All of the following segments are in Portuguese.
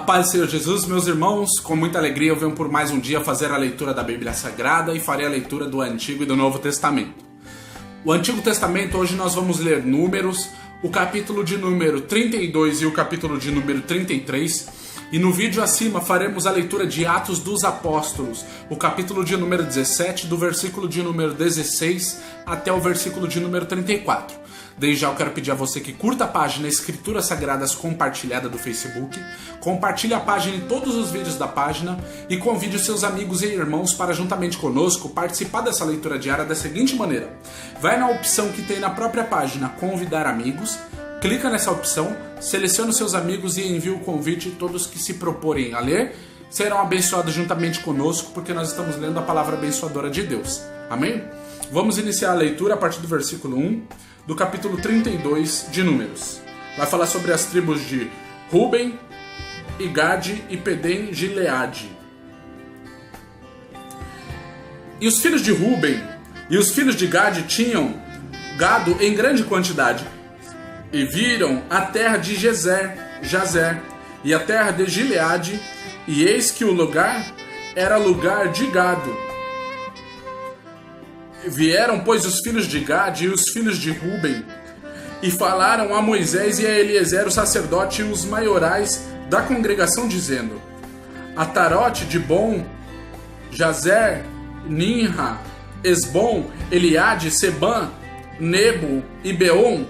paz do Senhor Jesus, meus irmãos, com muita alegria eu venho por mais um dia fazer a leitura da Bíblia Sagrada e farei a leitura do Antigo e do Novo Testamento. O Antigo Testamento, hoje nós vamos ler Números, o capítulo de número 32 e o capítulo de número 33, e no vídeo acima faremos a leitura de Atos dos Apóstolos, o capítulo de número 17, do versículo de número 16 até o versículo de número 34. Desde já eu quero pedir a você que curta a página Escrituras Sagradas Compartilhada do Facebook, compartilhe a página em todos os vídeos da página e convide os seus amigos e irmãos para juntamente conosco participar dessa leitura diária da seguinte maneira. Vai na opção que tem na própria página Convidar Amigos, clica nessa opção, seleciona os seus amigos e envia o convite. Todos que se proporem a ler serão abençoados juntamente conosco, porque nós estamos lendo a palavra abençoadora de Deus. Amém? Vamos iniciar a leitura a partir do versículo 1 do capítulo 32 de Números. Vai falar sobre as tribos de Ruben, e Gade e Pedem Gileade. E os filhos de Ruben e os filhos de Gade tinham gado em grande quantidade, e viram a terra de Jazer e a terra de Gileade, e eis que o lugar era lugar de gado. Vieram, pois, os filhos de Gade e os filhos de Ruben, e falaram a Moisés e a Eliezer, o sacerdote, e os maiorais da congregação, dizendo: Atarote, Dibon, Jazer, Ninra, Esbom, Eliade, Sebã, Nebo e Beon,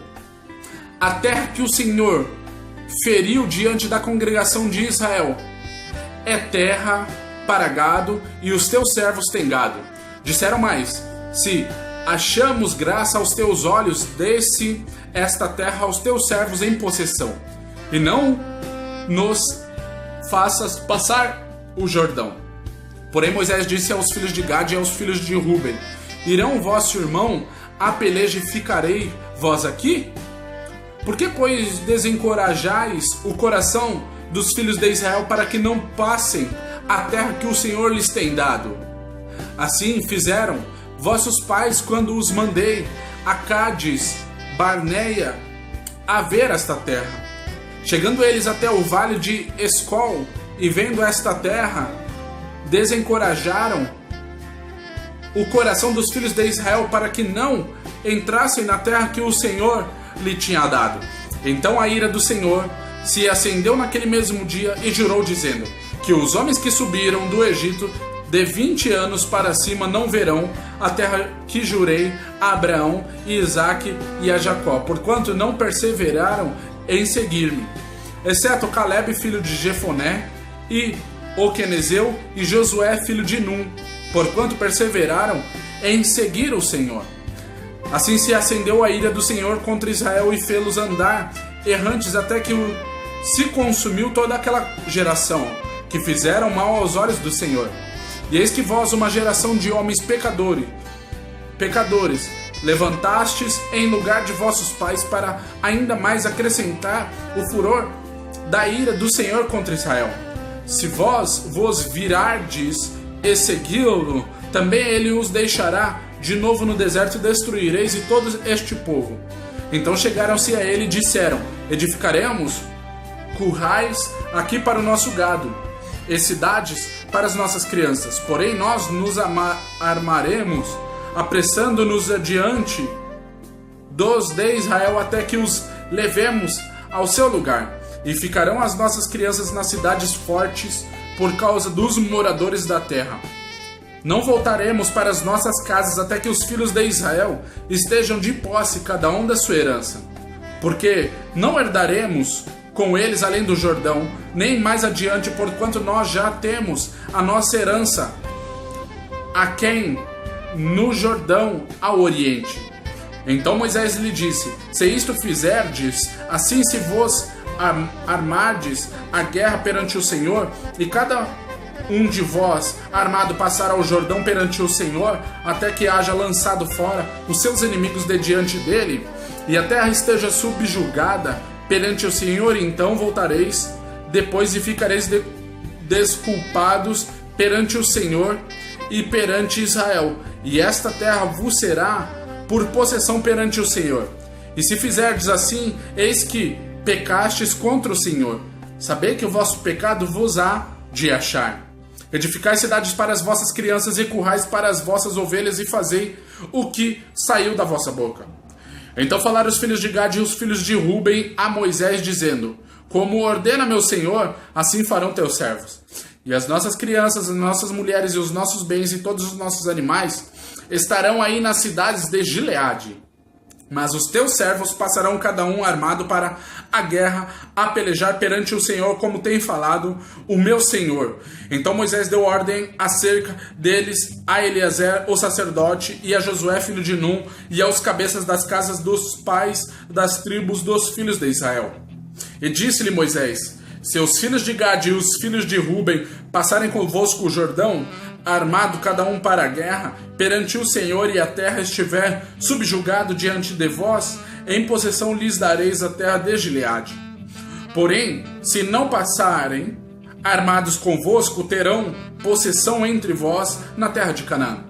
a terra que o Senhor feriu diante da congregação de Israel, é terra para gado, e os teus servos têm gado. Disseram mais: se achamos graça aos teus olhos, dê-se esta terra aos teus servos em possessão, e não nos faças passar o Jordão. Porém Moisés disse aos filhos de Gade e aos filhos de Ruben: irão vosso irmão a peleja e ficarei vós aqui? Por que, pois, desencorajais o coração dos filhos de Israel para que não passem a terra que o Senhor lhes tem dado? Assim fizeram vossos pais quando os mandei a Cádiz Barneia a ver esta terra. Chegando eles até o vale de Escol e vendo esta terra, desencorajaram o coração dos filhos de Israel para que não entrassem na terra que o Senhor lhe tinha dado. Então a ira do Senhor se acendeu naquele mesmo dia e jurou, dizendo: que os homens que subiram do Egito de 20 anos para cima não verão a terra que jurei a Abraão e Isaque e a Jacó, porquanto não perseveraram em seguir-me, exceto Caleb, filho de Jefoné, e o Quenezeu, e Josué, filho de Num, porquanto perseveraram em seguir o Senhor. Assim se acendeu a ira do Senhor contra Israel e fê-los andar errantes até que se consumiu toda aquela geração que fizeram mal aos olhos do Senhor. E eis que vós, uma geração de homens pecadores, levantastes em lugar de vossos pais para ainda mais acrescentar o furor da ira do Senhor contra Israel. Se vós vos virardes e segui-lo, também ele os deixará de novo no deserto, e destruireis e todo este povo. Então chegaram-se a ele e disseram: edificaremos currais aqui para o nosso gado, e cidades para as nossas crianças. Porém nós nos armaremos, apressando-nos adiante dos de Israel até que os levemos ao seu lugar. E ficarão as nossas crianças nas cidades fortes por causa dos moradores da terra. Não voltaremos para as nossas casas até que os filhos de Israel estejam de posse, cada um da sua herança. Porque não herdaremos com eles além do Jordão, nem mais adiante, porquanto nós já temos a nossa herança aquém no Jordão ao oriente. Então Moisés lhe disse: se isto fizerdes, assim se vos armardes a guerra perante o Senhor, e cada um de vós armado passar ao Jordão perante o Senhor, até que haja lançado fora os seus inimigos de diante dele, e a terra esteja subjugada perante o Senhor, então voltareis depois e ficareis desculpados perante o Senhor e perante Israel, e esta terra vos será por possessão perante o Senhor. E se fizerdes assim, eis que pecastes contra o Senhor. Sabei que o vosso pecado vos há de achar. Edificai cidades para as vossas crianças e currais para as vossas ovelhas e fazei o que saiu da vossa boca. Então falaram os filhos de Gade e os filhos de Ruben a Moisés, dizendo: como ordena meu senhor, assim farão teus servos. E as nossas crianças, as nossas mulheres e os nossos bens e todos os nossos animais estarão aí nas cidades de Gileade. Mas os teus servos passarão cada um armado para a guerra, a pelejar perante o Senhor, como tem falado o meu Senhor. Então Moisés deu ordem acerca deles a Eliezer, o sacerdote, e a Josué, filho de Num, e aos cabeças das casas dos pais das tribos dos filhos de Israel. E disse-lhe Moisés: se os filhos de Gade e os filhos de Ruben passarem convosco o Jordão, armado cada um para a guerra, perante o Senhor, e a terra estiver subjugado diante de vós, em possessão lhes dareis a terra de Gileade. Porém, se não passarem armados convosco, terão possessão entre vós na terra de Canaã.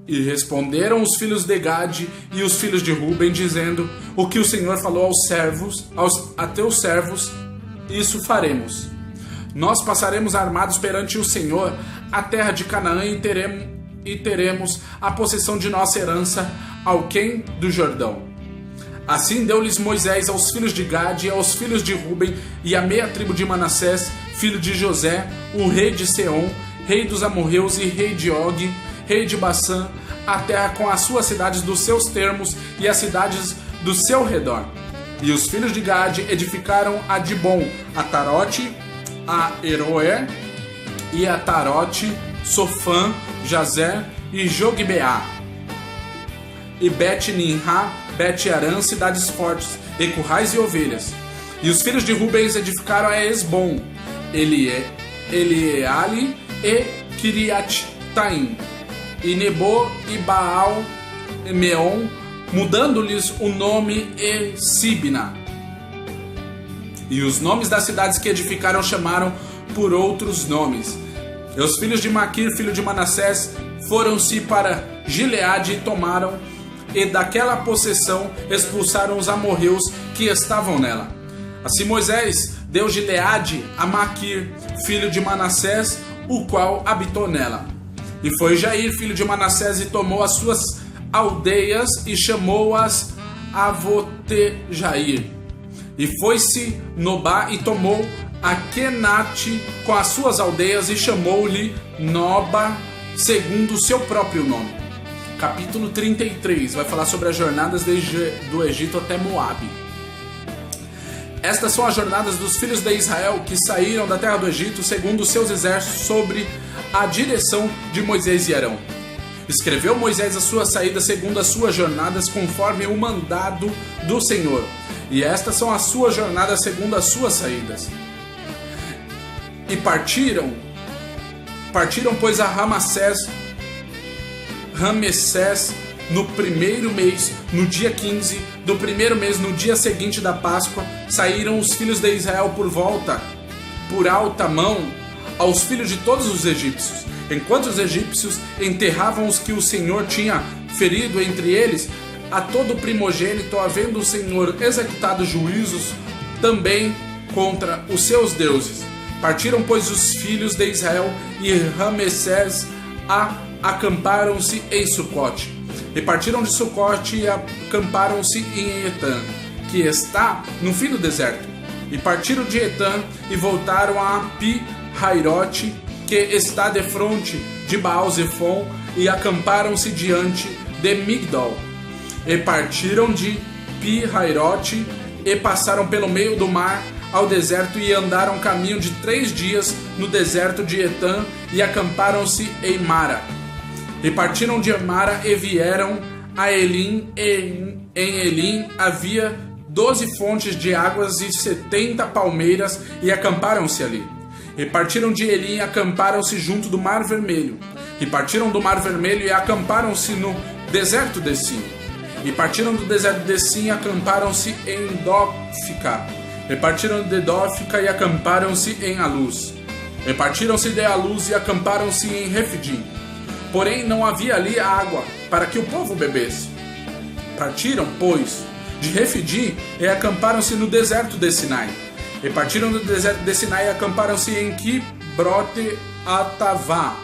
E responderam os filhos de Gade e os filhos de Ruben, dizendo: o que o Senhor falou aos servos, a teus servos, isso faremos. Nós passaremos armados perante o Senhor a terra de Canaã e teremos a possessão de nossa herança ao quem do Jordão. Assim deu-lhes Moisés aos filhos de Gade e aos filhos de Ruben e a meia tribo de Manassés, filho de José, o rei de Seom, rei dos amorreus, e rei de Og, rei de Bassã, a terra com as suas cidades dos seus termos e as cidades do seu redor. E os filhos de Gade edificaram a Dibon, a Tarote, a Eroer, e a Tarote, Sofã, Jazer e Jogbeá, e Bet-Ninra, Bet-Arã, cidades fortes, e currais e ovelhas. E os filhos de Rubens edificaram a Esbom, Eleale e Kiriat-Taim, e Nebo e Baal-Meon, mudando-lhes o nome Sibna. E os nomes das cidades que edificaram chamaram por outros nomes. E os filhos de Maquir, filho de Manassés, foram-se para Gileade e tomaram, e daquela possessão expulsaram os amorreus que estavam nela. Assim Moisés deu Gileade a Maquir, filho de Manassés, o qual habitou nela. E foi Jair, filho de Manassés, e tomou as suas aldeias e chamou-as Avote-Jair. E foi-se Nobá e tomou a Kenate com as suas aldeias e chamou-lhe Noba, segundo o seu próprio nome. Capítulo 33 vai falar sobre as jornadas do Egito até Moabe. Estas são as jornadas dos filhos de Israel que saíram da terra do Egito segundo os seus exércitos, sobre a direção de Moisés e Arão. Escreveu Moisés a sua saída segundo as suas jornadas, conforme o mandado do Senhor. E estas são as suas jornadas segundo as suas saídas. E partiram, pois, a Ramessés, no primeiro mês, no dia 15 do primeiro mês, no dia seguinte da Páscoa, saíram os filhos de Israel por alta mão, aos filhos de todos os egípcios. Enquanto os egípcios enterravam os que o Senhor tinha ferido entre eles, a todo primogênito, havendo o Senhor executado juízos também contra os seus deuses. Partiram, pois, os filhos de Israel e Ramessés acamparam-se em Sucote. E partiram de Sucote e acamparam-se em Etã, que está no fim do deserto. E partiram de Etã e voltaram a Pi-Hairote, que está defronte de Baal-Zephon, e acamparam-se diante de Migdol. E partiram de Pi-Hairote e passaram pelo meio do mar ao deserto e andaram caminho de 3 dias no deserto de Etã e acamparam-se em Mara. E partiram de Mara e vieram a Elim, e em Elim havia 12 fontes de águas e 70 palmeiras, e acamparam-se ali. E partiram de Elim e acamparam-se junto do Mar Vermelho. E partiram do Mar Vermelho e acamparam-se no deserto de Sim. E partiram do deserto de Sim e acamparam-se em Dófica. E partiram de Dófica e acamparam-se em Aluz. E partiram-se de Aluz e acamparam-se em Refidim. Porém não havia ali água para que o povo bebesse. Partiram, pois, de Refidim e acamparam-se no deserto de Sinai. E partiram do deserto de Sinai e acamparam-se em Quibrote Atavá.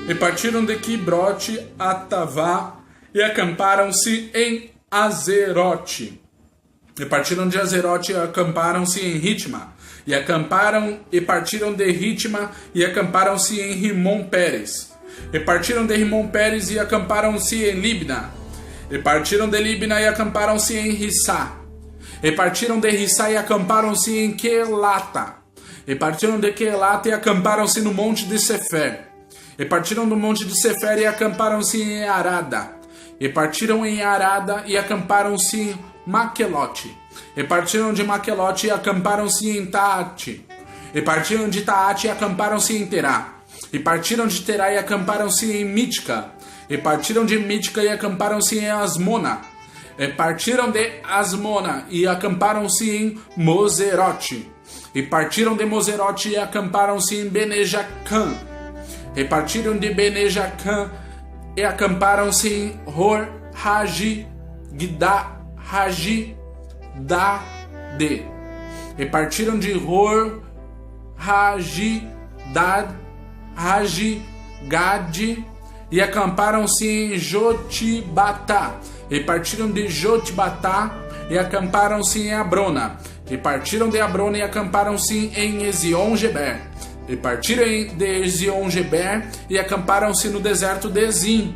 E partiram de Quibrote Atavá e acamparam-se em Azerote. E partiram de Azerote e acamparam-se em Ritma. E partiram de Ritma e acamparam-se em Rimon-Pérez. E partiram de Rimon-Pérez e acamparam-se em Libna. E partiram de Libna e acamparam-se em Rissá. E partiram de Rissá e acamparam-se em Quelata. E partiram de Quelata e acamparam-se no monte de Sefer. E partiram do monte de Sefer e acamparam-se em Arada. E partiram em Arada e acamparam-se em Maquelote. E partiram de Maquelote e acamparam-se em Taate. E partiram de Taate e acamparam-se em Terá. E partiram de Terá e acamparam-se em Mítica. E partiram de Mítica e acamparam-se em Asmona. E partiram de Asmona e acamparam-se em Moserote. E partiram de Moserote e acamparam-se em Benejacã. E partiram de Benejacã e acamparam-se em Hor-Hagidade. E partiram de Hor-Hagidade e acamparam-se em Jotibatá. E partiram de Jotibatá e acamparam-se em Abrona. E partiram de Abrona e acamparam-se em Ezion-Geber. E partiram de Ezion-Geber e acamparam-se no deserto de Zin,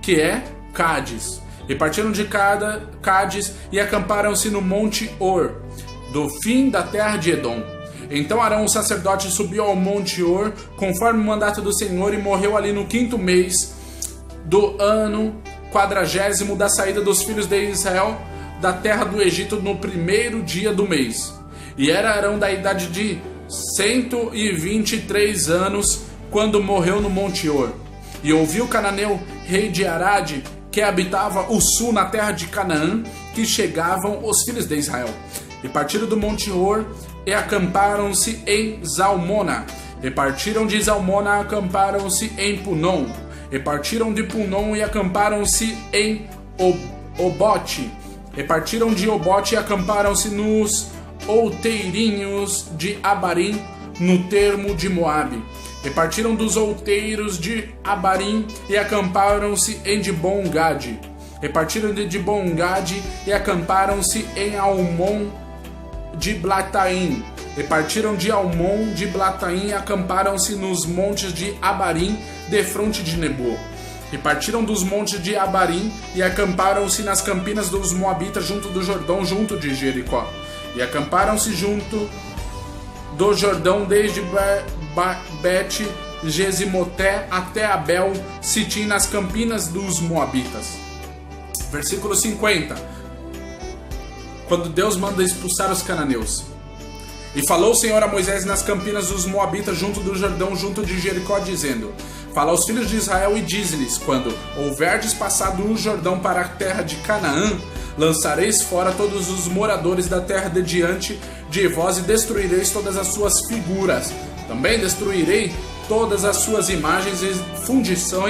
que é Cádiz. E partiram de Cádiz e acamparam-se no monte Or, do fim da terra de Edom. Então Arão, o sacerdote, subiu ao monte Or, conforme o mandato do Senhor, e morreu ali no 5º mês do ano 40º da saída dos filhos de Israel da terra do Egito, no 1º dia do mês. E era Arão da idade de 123 anos quando morreu no monte Or. E ouviu Cananeu, rei de Arade, que habitava o sul na terra de Canaã, que chegavam os filhos de Israel. E partiram do monte Or e acamparam-se em Zalmona. E partiram de Zalmona e acamparam-se em Punon. E partiram de Punon e acamparam-se em Obote. E partiram de Obote e acamparam-se nos outeirinhos de Abarim, no termo de Moabe. E partiram dos outeiros de Abarim e acamparam-se em Dibon-Gade. E partiram de Dibon-Gade e acamparam-se em Almon de Blataim. E partiram de Almon de Blataim e acamparam-se nos montes de Abarim, defronte de Nebo. E partiram dos montes de Abarim e acamparam-se nas campinas dos Moabitas, junto do Jordão, junto de Jericó. E acamparam-se junto do Jordão, desde Bet-Gesimoté até Abel Sitim, nas campinas dos Moabitas. Versículo 50. Quando Deus manda expulsar os cananeus. E falou o Senhor a Moisés nas campinas dos Moabitas, junto do Jordão, junto de Jericó, dizendo: Fala aos filhos de Israel e diz-lhes: Quando houverdes passado o Jordão para a terra de Canaã, lançareis fora todos os moradores da terra de diante de vós e destruireis todas as suas figuras. Também destruirei todas as suas imagens e fundição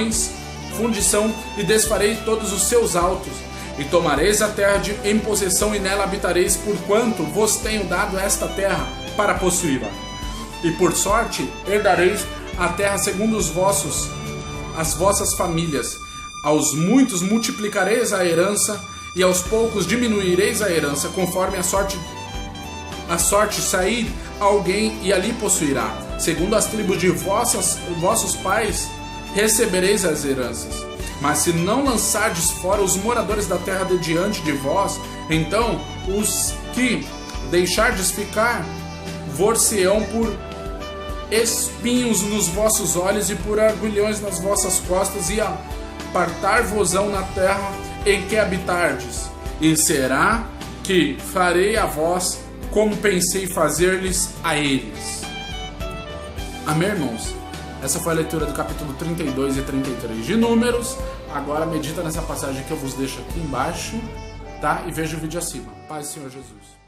e desfarei todos os seus altos. E tomareis a terra em possessão e nela habitareis, porquanto vos tenho dado esta terra para possuí-la. E por sorte herdareis a terra segundo as vossas famílias. Aos muitos multiplicareis a herança, e aos poucos diminuireis a herança, conforme a sorte sair alguém e ali possuirá. Segundo as tribos de vossos pais recebereis as heranças. Mas se não lançardes fora os moradores da terra de diante de vós, então os que deixardes ficar vor-se-ão por espinhos nos vossos olhos e por arguilhões nas vossas costas, e apartar-vos-ão na terra em que habitardes. E será que farei a vós como pensei fazer-lhes a eles. Amém, irmãos? Essa foi a leitura do capítulo 32 e 33 de Números. Agora medita nessa passagem que eu vos deixo aqui embaixo, tá? E veja o vídeo acima. Paz do Senhor Jesus.